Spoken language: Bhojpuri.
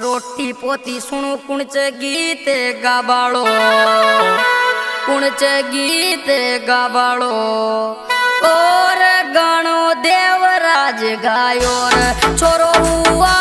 रोटी पोती सुणु कुणच गीत गाबाड़ो कुणच गीत गाबाड़ो और गाणो देवराज गायो छोरो हुआ